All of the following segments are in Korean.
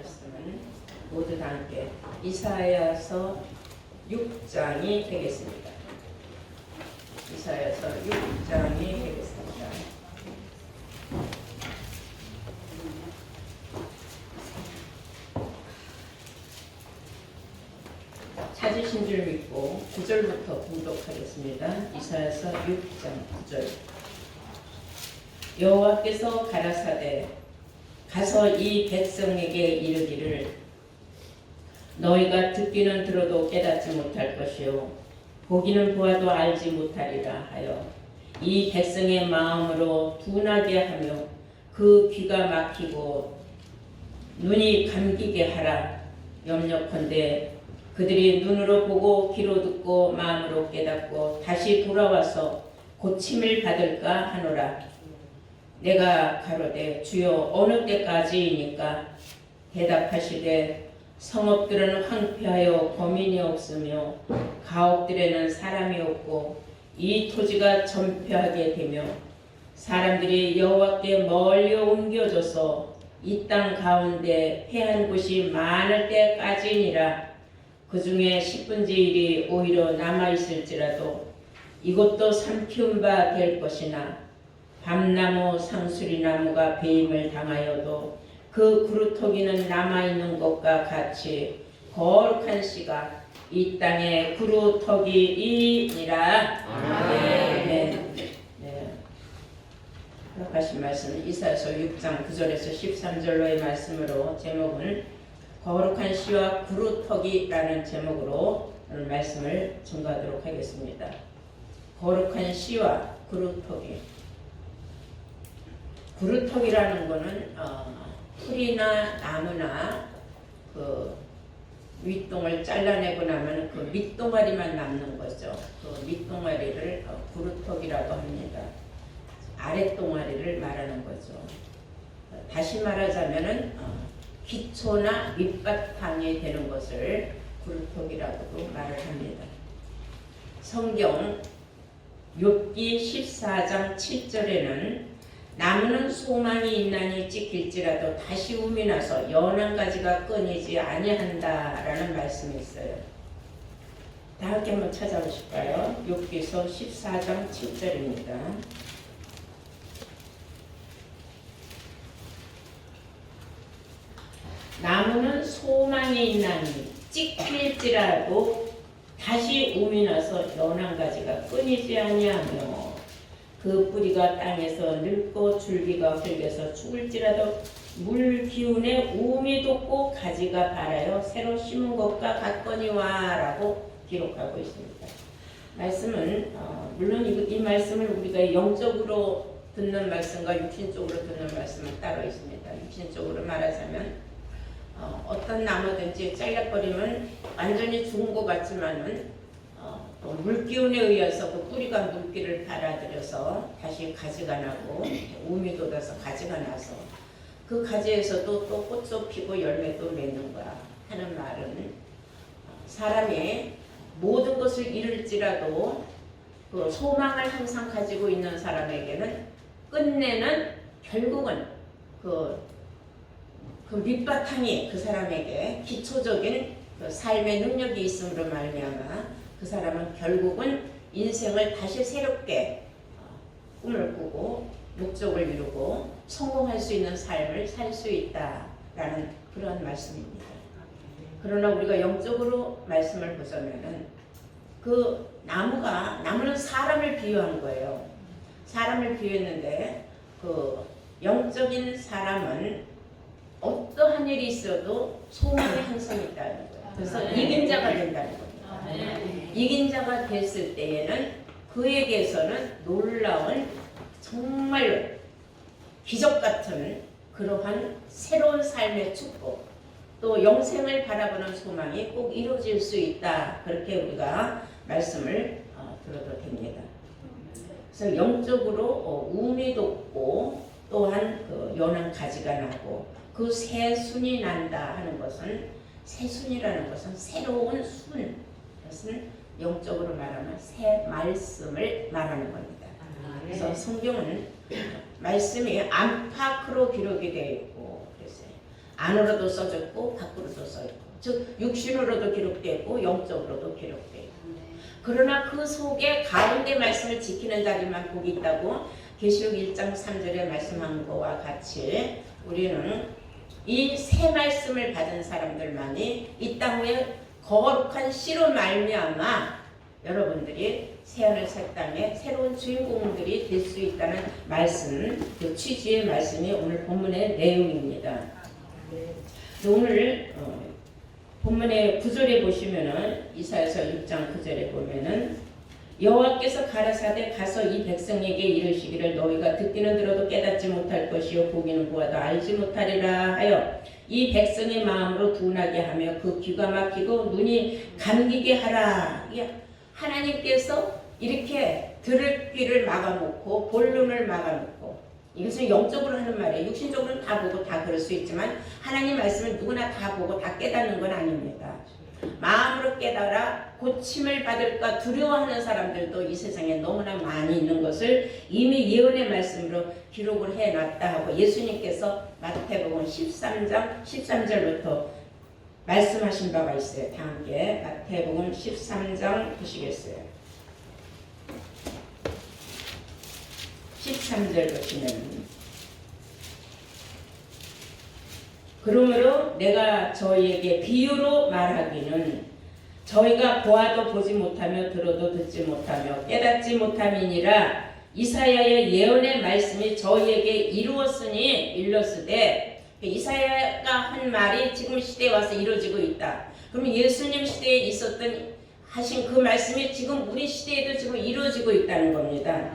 말씀은 모두 다 함께 이사야서 6장이 되겠습니다. 이사야서 6장이 되겠습니다. 찾으신 줄 믿고 9절부터 봉독하겠습니다. 이사야서 6장 9절. 여호와께서 가라사대 가서 이 백성에게 이르기를 너희가 듣기는 들어도 깨닫지 못할 것이요 보기는 보아도 알지 못하리라 하여 이 백성의 마음으로 둔하게 하며 그 귀가 막히고 눈이 감기게 하라. 염려컨대 그들이 눈으로 보고 귀로 듣고 마음으로 깨닫고 다시 돌아와서 고침을 받을까 하노라. 내가 가로되 주여 어느 때까지이니까 대답하시되 성읍들은 황폐하여 거민이 없으며 가옥들에는 사람이 없고 이 토지가 전폐하게 되며 사람들이 여호와께 멀리 옮겨져서 이 땅 가운데 패한 곳이 많을 때까지니라. 그 중에 10분의 1이 오히려 남아있을지라도 이것도 삼키운 바 될 것이나 밤나무 상수리나무가 배임을 당하여도 그 그루터기는 남아있는 것과 같이 거룩한 씨가 이 땅의 그루터기이니라. 아멘. 네. 하신 말씀은 이사야서 6장 9절에서 13절로의 말씀으로 제목은 거룩한 씨와 그루터기라는 제목으로 오늘 말씀을 증거하도록 하겠습니다. 거룩한 씨와 그루터기. 그루터기라는 것은 풀이나 나무나 그 윗동을 잘라내고 나면 그 밑동아리만 남는 거죠. 그 밑동아리를 그루터기라고 합니다. 아랫동아리를 말하는 거죠. 다시 말하자면은 기초나 밑바탕이 되는 것을 그루터기라고도 말을 합니다. 성경 욥기 14장 7절에는 나무는 소망이 있나니 찍힐지라도 다시 움이 나서 연한 가지가 끊이지 아니한다라는 말씀이 있어요. 다 함께 한번 찾아보실까요? 욥기서 14장 7절입니다. 나무는 소망이 있나니 찍힐지라도 다시 움이 나서 연한 가지가 끊이지 아니하며 그 뿌리가 땅에서 늙고 줄기가 흙에서 죽을지라도 물 기운에 우음이 돋고 가지가 발하여 새로 심은 것과 같거니와 라고 기록하고 있습니다. 말씀은 물론 이 말씀을 우리가 영적으로 듣는 말씀과 육신적으로 듣는 말씀은 따로 있습니다. 육신적으로 말하자면 어떤 나무든지 잘라버리면 완전히 죽은 것 같지만은 또 물기운에 의해서 그 뿌리가 물기를 받아들여서 다시 가지가 나고 우미 돋아서 가지가 나서 그 가지에서도 또 꽃도 피고 열매도 맺는 거야 하는 말은 사람이 모든 것을 잃을지라도 그 소망을 항상 가지고 있는 사람에게는 끝내는 결국은 그 밑바탕이 그 사람에게 기초적인 그 삶의 능력이 있음으로 말미암아 그 사람은 결국은 인생을 다시 새롭게 꿈을 꾸고 목적을 이루고 성공할 수 있는 삶을 살 수 있다라는 그런 말씀입니다. 그러나 우리가 영적으로 말씀을 보자면은 그 나무는 사람을 비유한 거예요. 사람을 비유했는데 그 영적인 사람은 어떠한 일이 있어도 소망이 항상 있다는 거예요. 그래서 이긴 자가 된다는 겁니다. 이긴 자가 됐을 때에는 그에게서는 놀라운 정말 기적 같은 그러한 새로운 삶의 축복 또 영생을 바라보는 소망이 꼭 이루어질 수 있다. 그렇게 우리가 말씀을 들어도 됩니다. 그래서 영적으로 우음이 돋고 또한 그 연한 가지가 나고 그 새 순이 난다 하는 것은 새 순이라는 것은 새로운 순, 그것은 영적으로 말하면 새 말씀을 말하는 겁니다. 그래서 성경은 말씀이 안팎으로 기록이 되어 있고 그랬어요. 안으로도 써졌고 밖으로도 써있고, 즉 육신으로도 기록되고 영적으로도 기록되고. 그러나 그 속에 가운데 말씀을 지키는 자들만 복이 있다고 계시록 1장 3절에 말씀한 것과 같이 우리는 이 새 말씀을 받은 사람들만이 이 땅 위에 거룩한 씨로 말미암아 여러분들이 새하늘 새 땅의 새로운 주인공들이 될 수 있다는 말씀, 그 취지의 말씀이 오늘 본문의 내용입니다. 오늘 본문의 9절에 보시면은 이사야서 6장 9절에 보면은 여호와께서 가라사대 가서 이 백성에게 이르시기를 너희가 듣기는 들어도 깨닫지 못할 것이요 보기는 보아도 알지 못하리라 하여 이 백성의 마음으로 둔하게 하며 그 귀가 막히고 눈이 감기게 하라. 하나님께서 이렇게 들을 귀를 막아놓고 볼 눈을 막아놓고, 이것은 영적으로 하는 말이에요. 육신적으로는 다 보고 다 그럴 수 있지만 하나님 말씀을 누구나 다 보고 다 깨닫는 건 아닙니다. 마음으로 깨달아 고침을 받을까 두려워하는 사람들도 이 세상에 너무나 많이 있는 것을 이미 예언의 말씀으로 기록을 해놨다 하고 예수님께서 마태복음 13장 13절부터 말씀하신 바가 있어요. 다 함께 마태복음 13장 보시겠어요. 13절 보시면 그러므로 내가 저희에게 비유로 말하기는 저희가 보아도 보지 못하며 들어도 듣지 못하며 깨닫지 못함이니라. 이사야의 예언의 말씀이 저희에게 일렀으되 이사야가 한 말이 지금 시대에 와서 이루어지고 있다. 그러면 예수님 시대에 있었던 하신 그 말씀이 지금 우리 시대에도 지금 이루어지고 있다는 겁니다.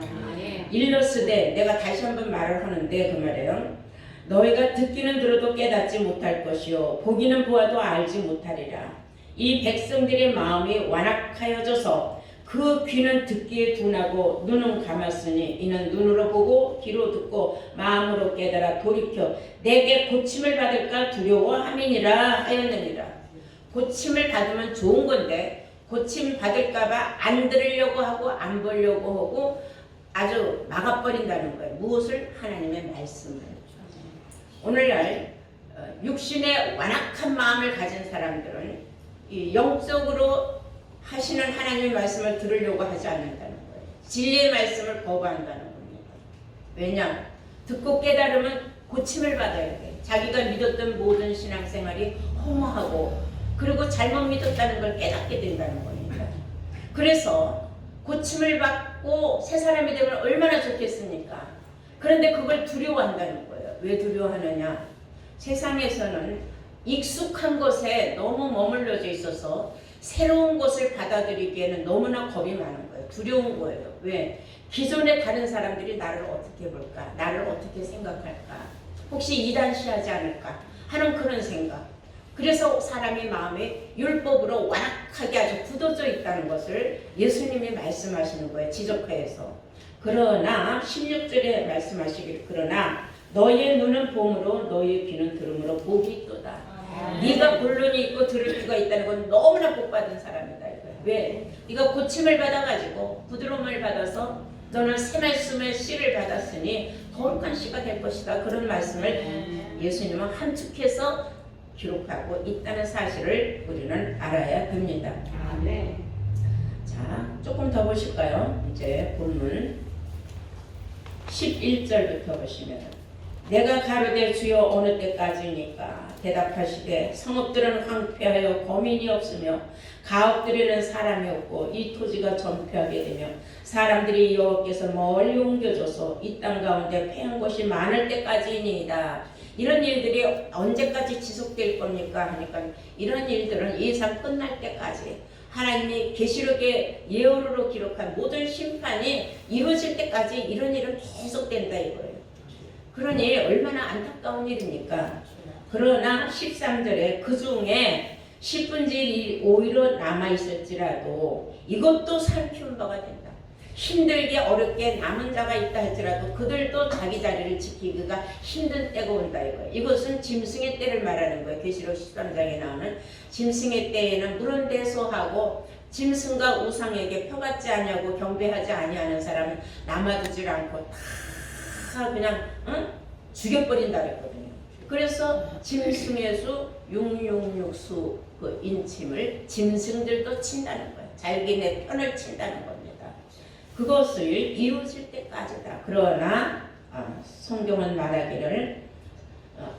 일렀으되 내가 다시 한번 말을 하는데 그 말이에요. 너희가 듣기는 들어도 깨닫지 못할 것이요 보기는 보아도 알지 못하리라. 이 백성들의 마음이 완악하여져서 그 귀는 듣기에 둔하고 눈은 감았으니 이는 눈으로 보고 귀로 듣고 마음으로 깨달아 돌이켜 내게 고침을 받을까 두려워함이니라 하였느니라. 고침을 받으면 좋은 건데 고침 받을까봐 안 들으려고 하고 안 보려고 하고 아주 막아버린다는 거예요. 무엇을? 하나님의 말씀을. 오늘날 육신의 완악한 마음을 가진 사람들은 이 영적으로 하시는 하나님의 말씀을 들으려고 하지 않는다는 거예요. 진리의 말씀을 거부한다는 겁니다. 왜냐? 듣고 깨달으면 고침을 받아야 돼. 자기가 믿었던 모든 신앙생활이 허무하고 그리고 잘못 믿었다는 걸 깨닫게 된다는 겁니다. 그래서 고침을 받고 새 사람이 되면 얼마나 좋겠습니까? 그런데 그걸 두려워한다는 거예요. 왜 두려워하느냐? 세상에서는 익숙한 것에 너무 머물러져 있어서 새로운 것을 받아들이기에는 너무나 겁이 많은 거예요. 두려운 거예요. 왜? 기존의 다른 사람들이 나를 어떻게 볼까? 나를 어떻게 생각할까? 혹시 이단시하지 않을까? 하는 그런 생각. 그래서 사람의 마음이 율법으로 완악하게 아주 굳어져 있다는 것을 예수님이 말씀하시는 거예요. 지적하여서. 그러나 16절에 말씀하시길 그러나 너희의 눈은 봄으로 너희의 귀는 들음으로 복이 있도다. 네가 볼 눈이 있고 들을 귀가 있다는 건 너무나 복받은 사람이다 이거야. 왜? 네가 고침을 받아가지고 부드러움을 받아서 너는 새 말씀의 씨를 받았으니 거룩한 씨가 될 것이다. 그런 말씀을 예수님은 함축해서 기록하고 있다는 사실을 우리는 알아야 됩니다. 네. 자, 조금 더 보실까요? 이제 본문 11절부터 보시면 내가 가로되 주여 어느 때까지니까 대답하시되 성읍들은 황폐하여 거민이 없으며 가옥들에는 사람이 없고 이 토지가 전폐하게 되며 사람들이 여호와께서 멀리 옮겨져서 이 땅 가운데 패한 곳이 많을 때까지니이다. 이런 일들이 언제까지 지속될 겁니까? 하니까 이런 일들은 예상 끝날 때까지 하나님이 계시록의 예언으로 기록한 모든 심판이 이루어질 때까지 이런 일은 계속된다 이거예요. 그러니 얼마나 안타까운 일입니까? 그러나 13절에 그 중에 10분의 1로 남아있을지라도 이것도 살피운 바가 된다. 힘들게 어렵게 남은 자가 있다 할지라도 그들도 자기 자리를 지키기가 힘든 때가 온다 이거예요. 이것은 짐승의 때를 말하는 거예요. 계시록 13장에 나오는 짐승의 때에는 물은 대소하고 짐승과 우상에게 표같지 아니하고 경배하지 아니하는 사람은 남아두질 않고 다 그냥 죽여버린다 그랬거든요. 그래서 짐승의 수 666수 그 인침을 짐승들도 친다는 거예요. 자기네 편을 친다는 겁니다. 그것을 이루어질 때까지다. 그러나 성경은 말하기를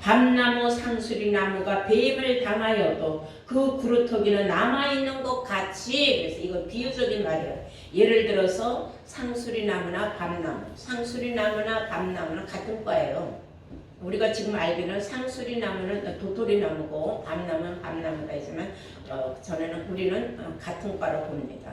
밤나무 상수리나무가 뱀을 당하여도 그 구루터기는 남아있는 것 같이. 그래서 이거 비유적인 말이에요. 예를 들어서 상수리나무나 밤나무, 상수리나무나 밤나무는 같은 과예요. 우리가 지금 알기는 상수리나무는 도토리나무고 밤나무는 밤나무다 했지만 전에는 우리는 같은 과로 봅니다.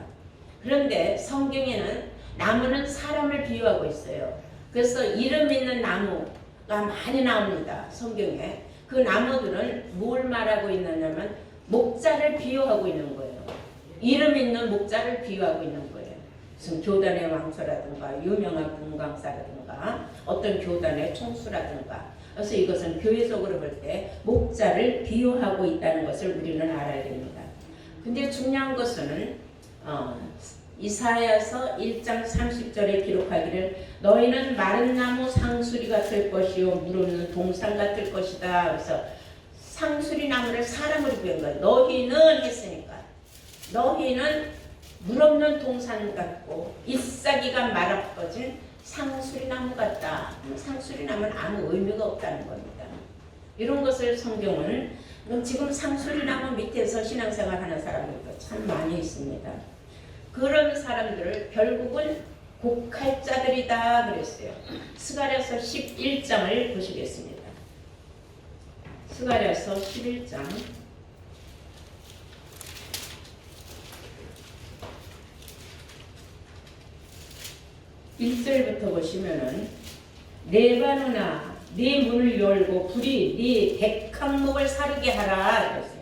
그런데 성경에는 나무는 사람을 비유하고 있어요. 그래서 이름 있는 나무가 많이 나옵니다. 성경에. 그 나무들은 뭘 말하고 있느냐면 목자를 비유하고 있는 거예요. 이름 있는 목자를 비유하고 있는 거예요. 무슨 교단의 왕초라든가 유명한 분광사라든가 어떤 교단의 총수라든가. 그래서 이것은 교회적으로 볼 때 목자를 비유하고 있다는 것을 우리는 알아야 됩니다. 근데 중요한 것은 이사야서 1장 30절에 기록하기를 너희는 마른 나무 상수리가 될 것이요 물 없는 동산 같을 것이다. 그래서 상수리 나무를 사람으로 비운 거예요. 너희는 했으니까 너희는 물 없는 동산 같고 잎사귀가 말아퍼진 상수리 나무 같다. 상수리 나무는 아무 의미가 없다는 겁니다. 이런 것을 성경은 지금 상수리 나무 밑에서 신앙생활 하는 사람들도 참 많이 있습니다. 그런 사람들을 결국은 곡할자들이다 그랬어요. 스가랴서 11장을 보시겠습니다. 스가랴서 11장 1절부터 보시면은 레바논아 네 문을 열고 불이 네 백향목을 사르게 하라 그랬어요.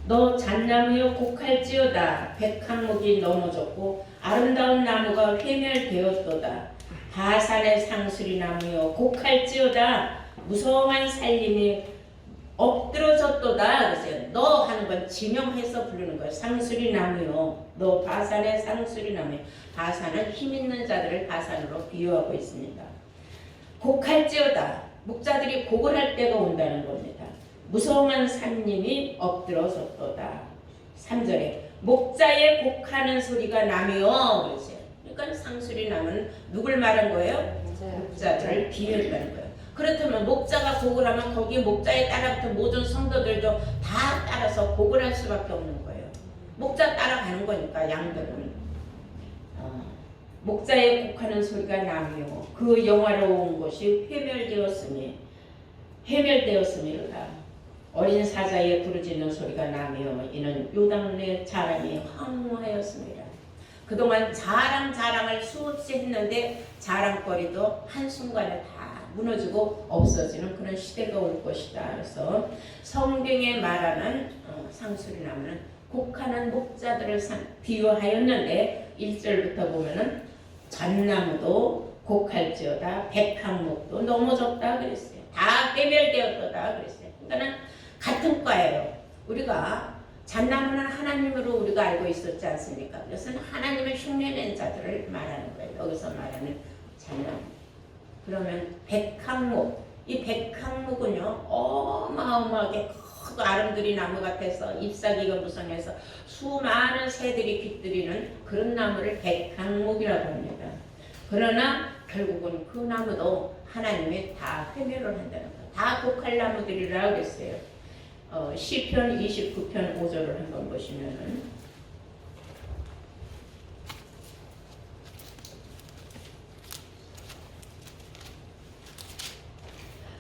너 잣나무여 곡할지어다. 백향목이 넘어졌고 아름다운 나무가 회멸되었도다. 바산의 상수리 나무여 곡할지어다. 무성한 살림이 엎드러졌도다. 그래서 너 하는 건 지명해서 부르는 거예요. 상수리 나무요. 너 바산의 상수리 나무요. 바산은 힘 있는 자들을 바산으로 비유하고 있습니다. 곡할지어다. 목자들이 곡을 할 때가 온다는 겁니다. 무성한 산림이 엎드러졌도다. 3절에 목자의 곡하는 소리가 나며 그러세요. 그러니까 상수리 나무는 누굴 말한 거예요? 목자들을 비유했다는 거예요. 그렇다면 목자가 곡을 하면 거기에 목자에 따라붙은 모든 성도들도 다 따라서 곡을 할 수밖에 없는 거예요. 목자 따라가는 거니까 양들은. 목자의 곡하는 소리가 나며 그 영화로운 것이 회멸되었음이로다. 어린 사자의 부르짖는 소리가 나며 이는 요단의 자랑이 황무하였습니다. 그동안 자랑을 수없이 했는데 자랑거리도 한순간에 다 무너지고 없어지는 그런 시대가 올 것이다. 그래서 성경에 말하는 상수리나무는 곡하는 목자들을 비유하였는데 1절부터 보면은 잣나무도 곡할지어다 백향목도 넘어졌다 그랬어요. 다 회멸되었다 그랬어요. 그러니까 같은 과예요. 우리가 잣나무는 하나님으로 우리가 알고 있었지 않습니까? 그것은 하나님을 흉내낸 자들을 말하는 거예요. 여기서 말하는 잣나무. 그러면 백향목, 이 백향목은요 어마어마하게 크고 아름드리 나무 같아서 잎사귀가 무성해서 수많은 새들이 깃들이는 그런 나무를 백향목이라고 합니다. 그러나 결국은 그 나무도 하나님이 다 회멸을 한다는 거예요. 다 곡할 나무들이라고 했어요. 시편 29편 5절을 한번 보시면은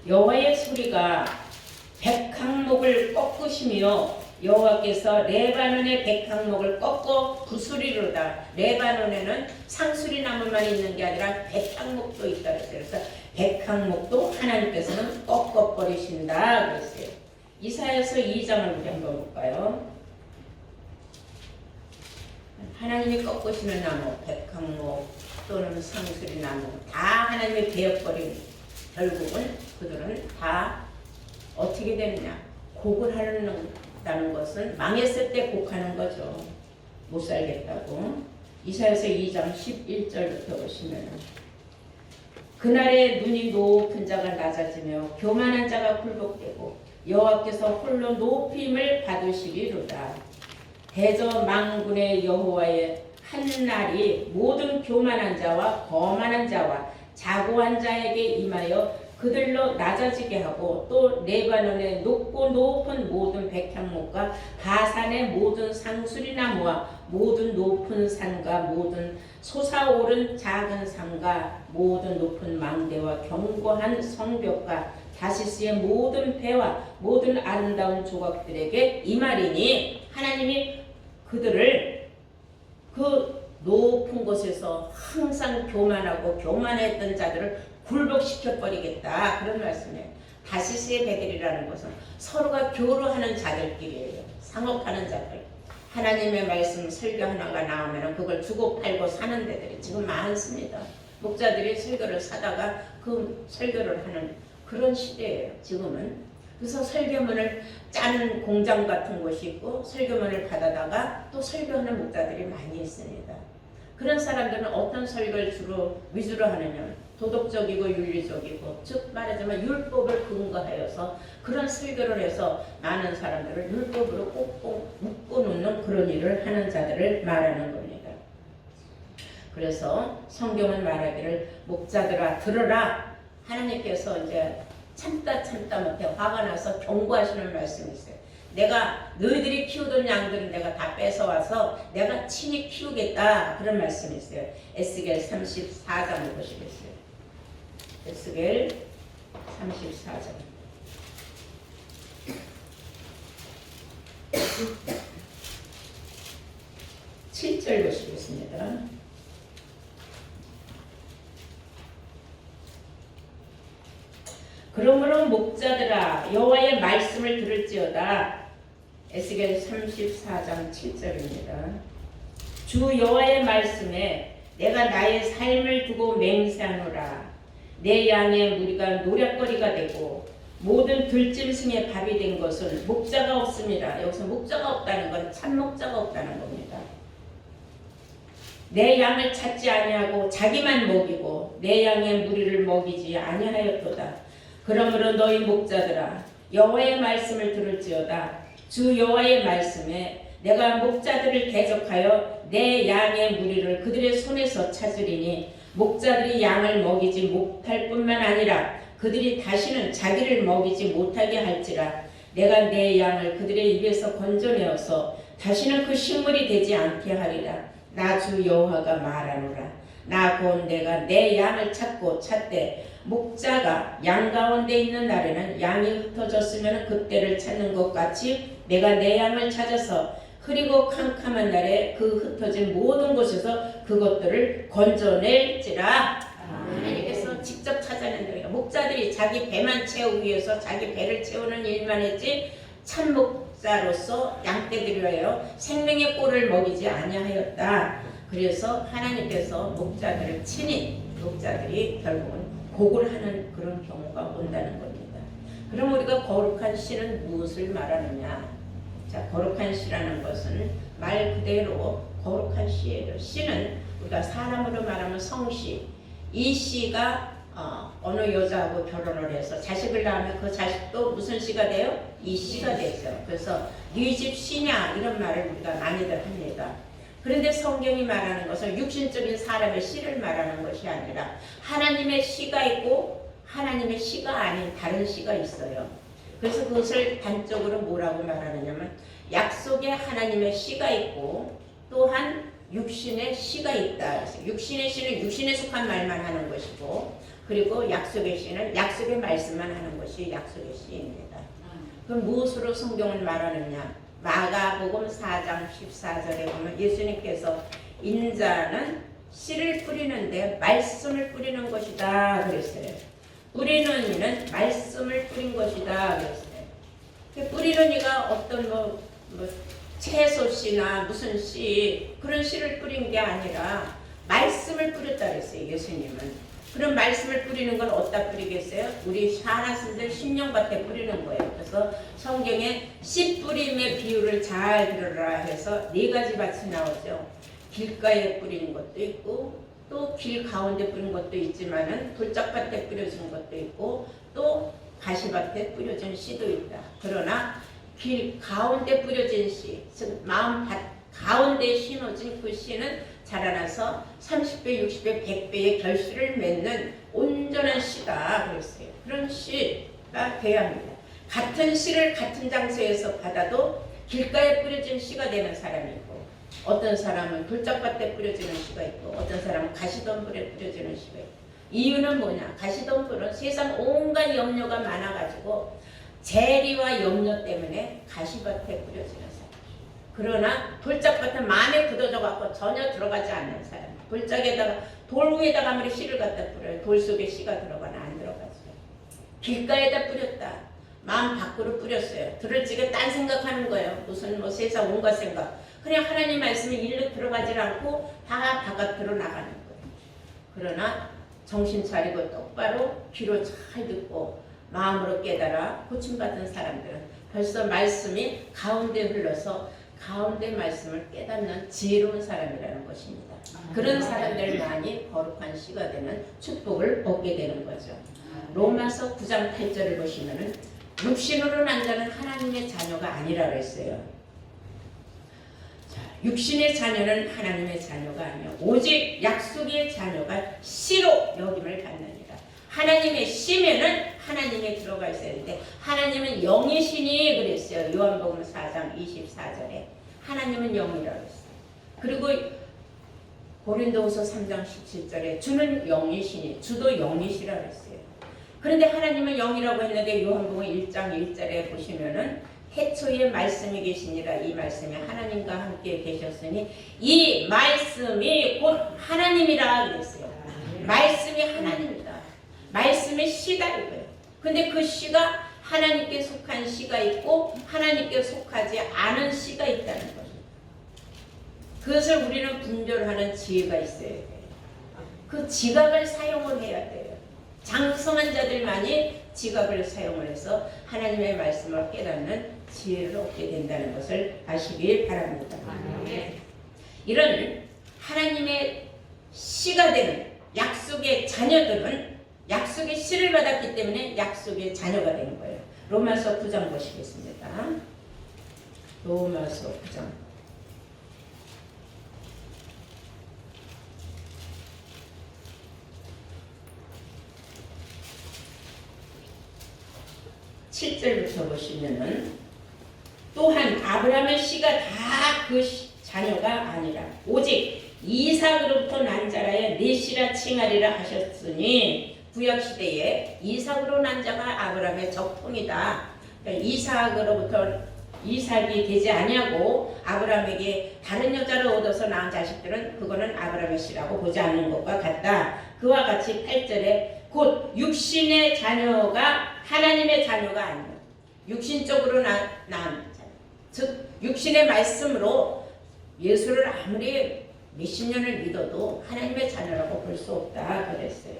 여호와의 소리가 백향목을 꺾으시며 여호와께서 레바논의 백향목을 꺾어 부수리로다. 레바논에는 상수리 나무만 있는 게 아니라 백향목도 있다 그랬어요. 그래서 백향목도 하나님께서는 꺾어버리신다 그랬어요. 이사야서 2장을 우리 한번 볼까요? 하나님이 꺾으시는 나무, 백향목 또는 상수리 나무 다 하나님이 베어버린 결국은 그들은 다 어떻게 되느냐? 곡을 하는다는 것은 망했을 때 곡하는 거죠. 못 살겠다고. 이사야서 2장 11절부터 보시면 그날에 눈이 높은 자가 낮아지며 교만한 자가 굴복되고 여호와께서 홀로 높임을 받으시리로다. 대저 만군의 여호와의 한 날이 모든 교만한 자와 거만한 자와 자고한 자에게 임하여 그들로 낮아지게 하고 또 레바논의 높고 높은 모든 백향목과 바산의 모든 상수리나무와 모든 높은 산과 모든 솟아오른 작은 산과 모든 높은 망대와 견고한 성벽과 다시스의 모든 배와 모든 아름다운 조각들에게 임하리니 하나님이 그들을 그 높은 곳에서 항상 교만하고 교만했던 자들을 굴복시켜버리겠다 그런 말씀이에요. 다시스의 배들이라는 것은 서로가 교류하는 자들끼리예요. 상업하는 자들. 하나님의 말씀 설교 하나가 나오면 그걸 주고 팔고 사는 데들이 지금 많습니다. 목자들이 설교를 사다가 그 설교를 하는 그런 시대예요. 지금은. 그래서 설교문을 짜는 공장 같은 곳이 있고 설교문을 받아다가 또 설교하는 목자들이 많이 있습니다. 그런 사람들은 어떤 설교를 주로 위주로 하느냐 도덕적이고 윤리적이고 즉 말하자면 율법을 근거하여서 그런 설교를 해서 많은 사람들을 율법으로 꼭꼭 묶어놓는 그런 일을 하는 자들을 말하는 겁니다. 그래서 성경은 말하기를 목자들아 들으라. 하나님께서 이제 참다 못해 화가 나서 경고하시는 말씀이 있어요. 내가 너희들이 키우던 양들은 내가 다 뺏어와서 내가 친히 키우겠다 그런 말씀이 있어요. 에스겔 34장을 보시겠어요. 에스겔 34장 7절 보시겠습니다. 그러므로 목자들아 여호와의 말씀을 들을지어다. 에스겔 34장 7절입니다. 주 여호와의 말씀에 내가 나의 삶을 두고 맹세하노라. 내 양의 무리가 노략거리가 되고 모든 들짐승의 밥이 된 것은 목자가 없습니다. 여기서 목자가 없다는 건 참 목자가 없다는 겁니다. 내 양을 찾지 아니하고 자기만 먹이고 내 양의 무리를 먹이지 아니하였도다. 그러므로 너희 목자들아 여호와의 말씀을 들을지어다. 주 여호와의 말씀에 내가 목자들을 대적하여 내 양의 무리를 그들의 손에서 찾으리니 목자들이 양을 먹이지 못할 뿐만 아니라 그들이 다시는 자기를 먹이지 못하게 할지라. 내가 내 양을 그들의 입에서 건져내어서 다시는 그 식물이 되지 않게 하리라. 나 주 여호와가 말하노라. 나 곧 내가 내 양을 찾고 찾되 목자가 양 가운데 있는 날에는 양이 흩어졌으면 그때를 찾는 것 같이 내가 내 양을 찾아서 흐리고 캄캄한 날에 그 흩어진 모든 곳에서 그것들을 건져낼지라. 하나님께서 직접 찾아낸다. 목자들이 자기 배만 채우기 위해서 자기 배를 채우는 일만 했지 참 목자로서 양떼들이여 생명의 꼴을 먹이지 아니하였다. 그래서 하나님께서 목자들을 친히 목자들이 결국은 곡을 하는 그런 경우가 온다는 겁니다. 그럼 우리가 거룩한 씨는 무엇을 말하느냐? 자, 거룩한 씨라는 것은 말 그대로 거룩한 씨예요. 씨는 우리가 사람으로 말하면 성씨. 이 씨가 어느 여자하고 결혼을 해서 자식을 낳으면 그 자식도 무슨 씨가 돼요? 이 씨가 되죠. 그래서 네 집 씨냐 이런 말을 우리가 많이들 합니다. 그런데 성경이 말하는 것은 육신적인 사람의 씨를 말하는 것이 아니라 하나님의 씨가 있고 하나님의 씨가 아닌 다른 씨가 있어요. 그래서 그것을 단적으로 뭐라고 말하느냐면 약속에 하나님의 씨가 있고 또한 육신의 씨가 있다. 그래서 육신의 씨는 육신에 속한 말만 하는 것이고 그리고 약속의 씨는 약속의 말씀만 하는 것이 약속의 씨입니다. 그럼 무엇으로 성경을 말하느냐? 마가복음 4장 14절에 보면 예수님께서 인자는 씨를 뿌리는데 말씀을 뿌리는 것이다 그랬어요. 뿌리는 이는 말씀을 뿌린 것이다 그랬어요. 뿌리는 이가 어떤 뭐 채소 씨나 무슨 씨 그런 씨를 뿌린 게 아니라 말씀을 뿌렸다 그랬어요. 예수님은. 그런 말씀을 뿌리는 건 어디다 뿌리겠어요? 우리 사나신들 심령밭에 뿌리는 거예요. 그래서 성경에 씨 뿌림의 비유를 잘 들으라 해서 4가지 밭이 나오죠. 길가에 뿌리는 것도 있고 또 길 가운데 뿌린 것도 있지만은 돌짝밭에 뿌려진 것도 있고 또 가시밭에 뿌려진 씨도 있다. 그러나 길 가운데 뿌려진 씨, 즉 마음밭 가운데 심어진 그 씨는 자라나서 30배, 60배, 100배의 결실을 맺는 온전한 씨다 그랬어요. 그런 씨가 돼야 합니다. 같은 씨를 같은 장소에서 받아도 길가에 뿌려진 씨가 되는 사람이 있고, 어떤 사람은 돌짝밭에 뿌려지는 씨가 있고, 어떤 사람은 가시덤불에 뿌려지는 씨가 있고. 이유는 뭐냐? 가시덤불은 세상 온갖 염려가 많아가지고 재리와 염려 때문에 가시밭에 뿌려지는 사람. 그러나 돌짝밭은 마음에 굳어져 갖고 전혀 들어가지 않는 사람. 돌짝에다가 돌 위에다가 아무리 씨를 갖다 뿌려요. 돌 속에 씨가 들어가나 안 들어가죠. 길가에다 뿌렸다. 마음 밖으로 뿌렸어요. 들을 적에 딴 생각하는 거예요. 무슨 뭐 세상 온갖 생각. 그냥 하나님 말씀이 일로 들어가질 않고 다 바깥으로 나가는 거예요. 그러나 정신 차리고 똑바로 귀로 잘 듣고 마음으로 깨달아 고침받은 사람들은 벌써 말씀이 가운데 흘러서 가운데 말씀을 깨닫는 지혜로운 사람이라는 것입니다. 그런 사람들만이 거룩한 씨가 되는 축복을 얻게 되는 거죠. 로마서 9장 8절을 보시면은 육신으로 난 자는 하나님의 자녀가 아니라 그랬어요. 자, 육신의 자녀는 하나님의 자녀가 아니요 오직 약속의 자녀가 씨로 여김을 받느니라. 하나님의 씨면은 하나님에 들어가 있어야 되는데 하나님은 영이시니 그랬어요. 요한복음 4장 24절에 하나님은 영이라고 했어요. 그리고 고린도후서 3장 17절에 주는 영이시니 주도 영이시라고 했어요. 그런데 하나님은 영이라고 했는데 요한복음 1장 1절에 보시면은 태초에 말씀이 계시니라. 이 말씀이 하나님과 함께 계셨으니 이 말씀이 곧 하나님이라 그랬어요. 말씀이 하나님이다. 말씀의 씨다 이거예요. 근데 그 씨가 하나님께 속한 씨가 있고 하나님께 속하지 않은 씨가 있다는 거죠. 그것을 우리는 분별하는 지혜가 있어야 돼요. 그 지각을 사용을 해야 돼요. 장성한 자들만이 지각을 사용을 해서 하나님의 말씀을 깨닫는 지혜를 얻게 된다는 것을 아시길 바랍니다. 이런 하나님의 씨가 되는 약속의 자녀들은 약속의 씨를 받았기 때문에 약속의 자녀가 되는 거예요. 로마서 9장 보시겠습니다. 로마서 9장 7절부터 보시면은 또한 아브라함의 씨가 다 그 자녀가 아니라 오직 이삭으로부터 난 자라야 내 씨라 칭하리라 하셨으니 구약시대에 이삭으로 난 자가 아브라함의 적통이다. 그러니까 이삭이 되지 아니하고 아브라함에게 다른 여자를 얻어서 낳은 자식들은 그거는 아브라함의 씨라고 보지 않는 것과 같다. 그와 같이 8절에 곧 육신의 자녀가 하나님의 자녀가 아니라 육신적으로 낳은 자녀. 즉 육신의 말씀으로 예수를 아무리 몇십 년을 믿어도 하나님의 자녀라고 볼 수 없다 그랬어요.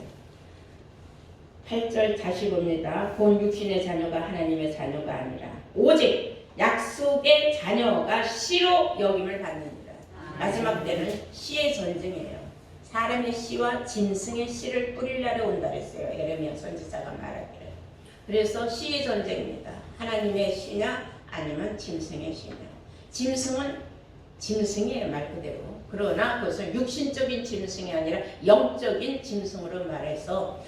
8절 다시 봅니다. 본 육신의 자녀가 하나님의 자녀가 아니라 오직 약속의 자녀가 씨로 여김을 받느니라. 마지막 때는 씨의 전쟁이에요. 사람의 씨와 짐승의 씨를 뿌릴 날에 온다 그랬어요. 예레미야 선지자가 말하기를. 그래서 씨의 전쟁입니다. 하나님의 씨냐 아니면 짐승의 씨냐. 짐승은 짐승이에요, 말 그대로. 그러나 그것은 육신적인 짐승이 아니라 영적인 짐승으로 말해서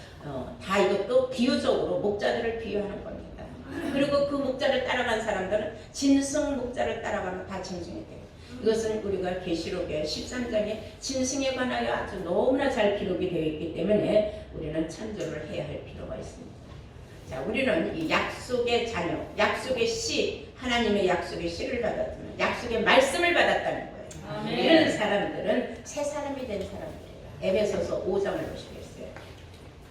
다 이것도 비유적으로 목자들을 비유하는 겁니다. 그리고 그 목자를 따라간 사람들은 짐승 목자를 따라가면 다 짐승이 돼요. 이것은 우리가 계시록의 13장에 짐승에 관하여 아주 너무나 잘 기록이 되어 있기 때문에 우리는 참조를 해야 할 필요가 있습니다. 자, 우리는 이 약속의 자녀, 약속의 씨, 하나님의 약속의 씨를 받았다면 약속의 말씀을 받았다는 거예요. 아멘. 이런 사람들은 새 사람이 된 사람들이에요. 에베소서 5장을 보시겠어요.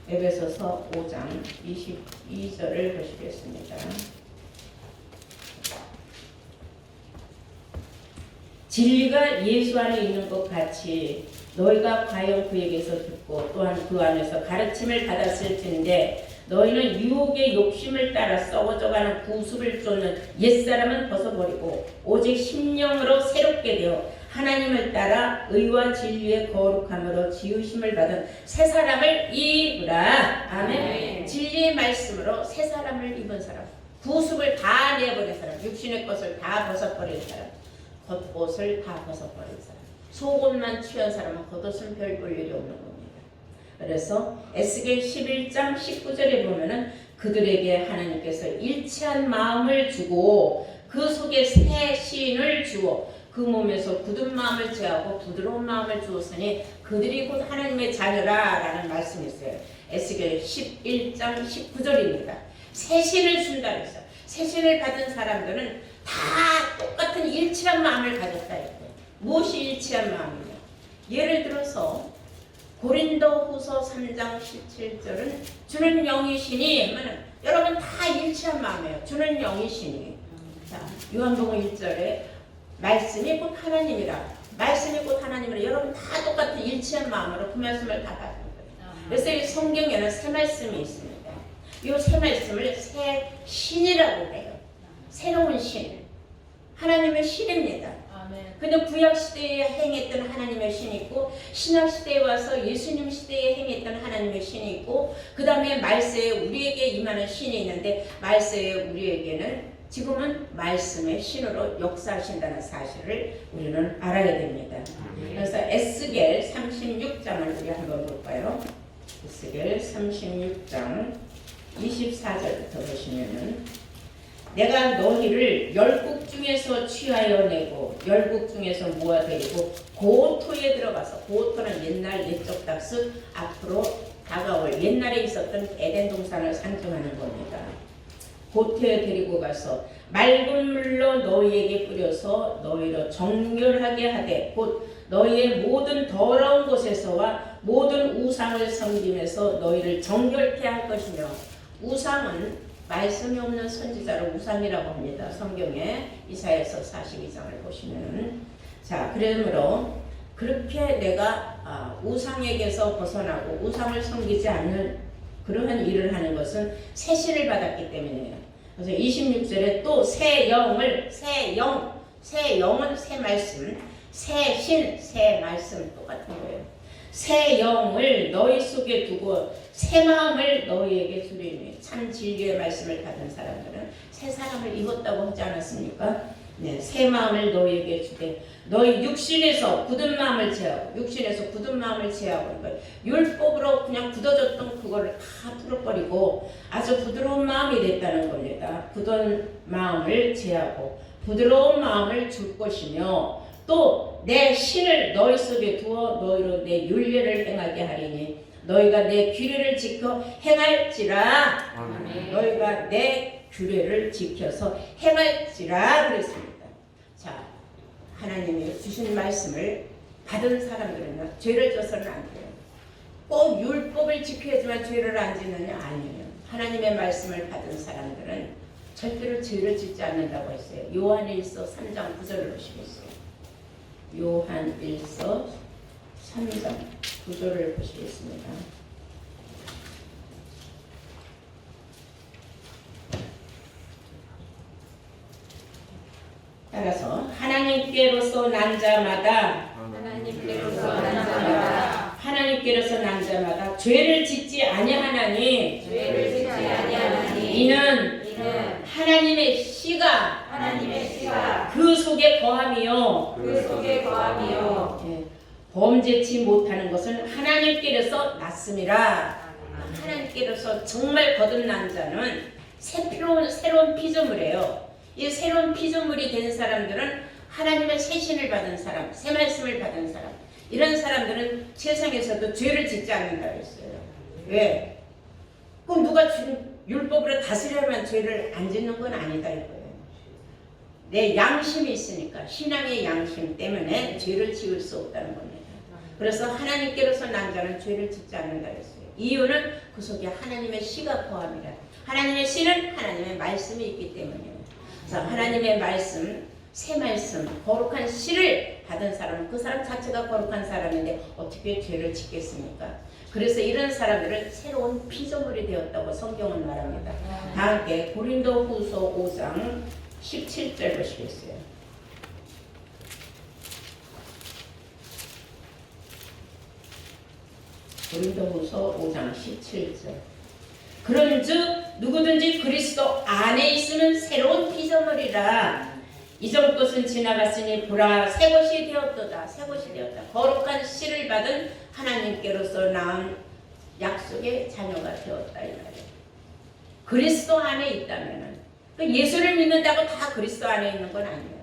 에베소서 5장 22절을 보시겠습니다. 진리가 예수 안에 있는 것 같이 너희가 과연 그에게서 듣고 또한 그 안에서 가르침을 받았을 텐데 너희는 유혹의 욕심을 따라 썩어져가는 구습을 쫓는 옛사람은 벗어버리고 오직 심령으로 새롭게 되어 하나님을 따라 의와 진리의 거룩함으로 지으심을 받은 새 사람을 입으라. 아멘. 진리의 말씀으로 새 사람을 입은 사람, 구습을 다 내버린 사람, 육신의 것을 다 벗어버린 사람, 겉옷을 다 벗어버린 사람, 속옷만 취한 사람은 겉옷은 별 볼 일이 없는 겁니다. 그래서 에스겔 11장 19절에 보면은 그들에게 하나님께서 일치한 마음을 주고 그 속에 새 신을 주어 그 몸에서 굳은 마음을 제하고 부드러운 마음을 주었으니 그들이 곧 하나님의 자녀라 라는 말씀이 있어요. 에스겔 11장 19절입니다. 새 신을 준다 그랬어요. 새 신을 받은 사람들은 다 똑같은 일치한 마음을 가졌다 했고요. 무엇이 일치한 마음이냐? 예를 들어서 고린도후서 3장 17절은 주는 영이시니 하면 여러분 다 일치한 마음이에요. 주는 영이시니. 자, 요한복음 1절에 말씀이 곧 하나님이라. 말씀이 곧 하나님이라. 여러분 다 똑같은 일치한 마음으로 그 말씀을 다 받는 거예요. 그래서 이 성경에는 새 말씀이 있습니다. 이 새 말씀을 새 신이라고 해요. 새로운 신. 하나님의 신입니다. 근데 구약 시대에 행했던 하나님의 신이 있고 신약 시대에 와서 예수님 시대에 행했던 하나님의 신이 있고 그 다음에 말세에 우리에게 임하는 신이 있는데 말세에 우리에게는 지금은 말씀의 신으로 역사하신다는 사실을 우리는 알아야 됩니다. 그래서 에스겔 36장을 우리 한번 볼까요? 에스겔 36장 24절부터 보시면은 내가 너희를 열국 중에서 취하여 내고 열국 중에서 모아들이고 고토에 들어가서, 고토는 옛날 옛적 dak스 앞으로 다가올 옛날에 있었던 에덴 동산을 상징하는 겁니다. 고토에 데리고 가서 맑은 물로 너희에게 뿌려서 너희로 정결하게 하되 곧 너희의 모든 더러운 곳에서와 모든 우상을 섬김에서 너희를 정결케 할 것이며, 우상은 말씀이 없는 선지자를 우상이라고 합니다. 성경에 이사야서 42장을 보시면. 자, 그러므로 그렇게 내가 우상에게서 벗어나고 우상을 섬기지 않는 그러한 일을 하는 것은 새 신을 받았기 때문이에요. 그래서 26절에 또 새 영을, 새 영은 새 말씀, 새 신, 새 말씀 똑같은 거예요. 새 영을 너희 속에 두고 새 마음을 너희에게 주리니. 참 진리의 말씀을 받은 사람들은 새 사람을 입었다고 하지 않았습니까? 네, 새 마음을 너희에게 주되 너희 육신에서 굳은 마음을 제하고, 육신에서 굳은 마음을 제하고, 그러니까 율법으로 그냥 굳어졌던 그거를 다 풀어버리고 아주 부드러운 마음이 됐다는 겁니다. 굳은 마음을 제하고 부드러운 마음을 줄 것이며 또 내 신을 너희 속에 두어 너희로 내 율례를 행하게 하리니 너희가 내 규례를 지켜 행할지라. 아멘. 너희가 내 규례를 지켜서 행할지라 그랬습니다. 자, 하나님이 주신 말씀을 받은 사람들은 죄를 져서는 안 돼요. 꼭 율법을 지켜야지만 죄를 안 짓느냐? 아니에요. 하나님의 말씀을 받은 사람들은 절대로 죄를 짓지 않는다고 했어요. 요한일서 3장 9절을 보시겠어요? 요한일서 3장 9절을 보시겠습니다. 따라서 하나님께로서 난 자마다 하나님께로서 난 자마다 죄를 짓지 아니하나니 이는 하나님의 씨가 그 속에 거함이요 범죄치 못하는 것은 하나님께로서 났음이라. 하나님께로서 정말 거듭난 자는 새로운 피조물이에요. 이 새로운 피조물이 된 사람들은 하나님의 새 신을 받은 사람, 새 말씀을 받은 사람, 이런 사람들은 세상에서도 죄를 짓지 않는다고 했어요. 왜? 그럼 누가 율법으로 다스려야만 죄를 안 짓는 건 아니다 이거예요. 내 양심이 있으니까, 신앙의 양심 때문에 죄를 지을 수 없다는 겁니다. 그래서 하나님께로서 난 자는 죄를 짓지 않는다 그랬어요. 이유는 그 속에 하나님의 씨가 거함이라. 하나님의 씨는 하나님의 말씀이 있기 때문이에요. 그래서 하나님의 말씀, 새 말씀, 거룩한 씨를 받은 사람은 그 사람 자체가 거룩한 사람인데 어떻게 죄를 짓겠습니까? 그래서 이런 사람들은 새로운 피조물이 되었다고 성경은 말합니다. 다 함께 고린도후서 5장 17절 보시겠어요? 고린도후서 5장 17절. 그런즉 누구든지 그리스도 안에 있으면 새로운 피조물이라. 이전 것은 지나갔으니 보라 새 것이 되었도다. 새 것이 되었다. 거룩한 씨를 받은 하나님께로서 낳은 약속의 자녀가 되었다 이 말이에요. 그리스도 안에 있다면은 예수를 믿는다고 다 그리스도 안에 있는 건 아니에요.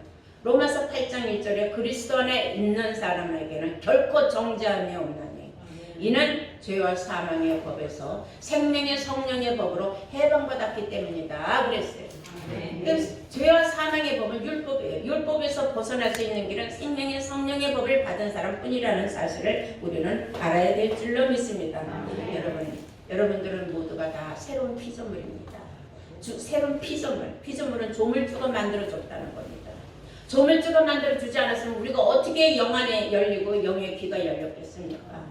로마서 8장 1절에 그리스도 안에 있는 사람에게는 결코 정죄함이 없나니 이는 죄와 사망의 법에서 생명의 성령의 법으로 해방받았기 때문이다 그랬어요. 죄와 사망의 법은 율법이에요. 율법에서 벗어날 수 있는 길은 생명의 성령의 법을 받은 사람뿐이라는 사실을 우리는 알아야 될 줄로 믿습니다. 여러분들은 모두가 다 새로운 피조물입니다. 새로운 피조물은 조물주가 만들어줬다는 겁니다. 조물주가 만들어주지 않았으면 우리가 어떻게 영 안에 열리고 영의 귀가 열렸겠습니까?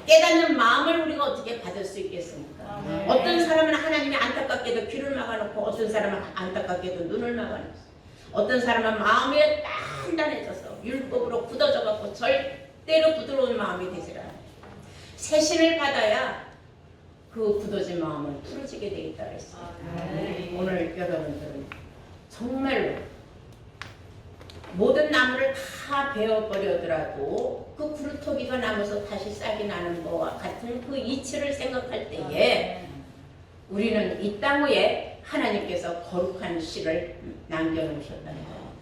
깨닫는 마음을 우리가 어떻게 받을 수 있겠습니까? 어떤 사람은 하나님이 안타깝게도 귀를 막아놓고 어떤 사람은 안타깝게도 눈을 막아놓고 어떤 사람은 마음이 단단해져서 율법으로 굳어져갖고 절대로 부드러운 마음이 되질 않아요. 새신을 받아야 그 굳어진 마음은 풀어지게 되겠다 그랬어요. 오늘 여러분들은 정말로 모든 나무를 다 베어버려더라도 그 구루터기가 남아서 다시 싹이 나는 것과 같은 그 이치를 생각할 때에 우리는 이 땅 위에 하나님께서 거룩한 씨를 남겨놓으셨다는 거예요.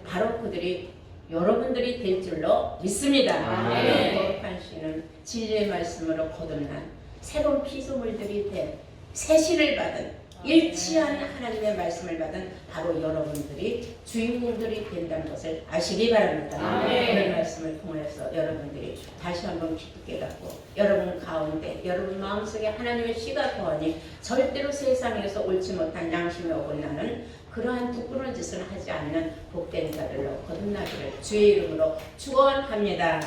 바로 그들이 여러분들이 될 줄로 믿습니다. 거룩한 씨는 진리의 말씀으로 거듭난 새로운 피조물들이 된 새신을 받은 일치한 하나님의 말씀을 받은 바로 여러분들이 주인공들이 된다는 것을 아시기 바랍니다. 오늘 말씀을 통해서 여러분들이 다시 한번 깊이 깨닫고 여러분 가운데 여러분 마음속에 하나님의 씨가 거하니 절대로 세상에서 옳지 못한 양심에 어긋나는 그러한 부끄러운 짓을 하지 않는 복된 자들로 거듭나기를 주의 이름으로 축원합니다.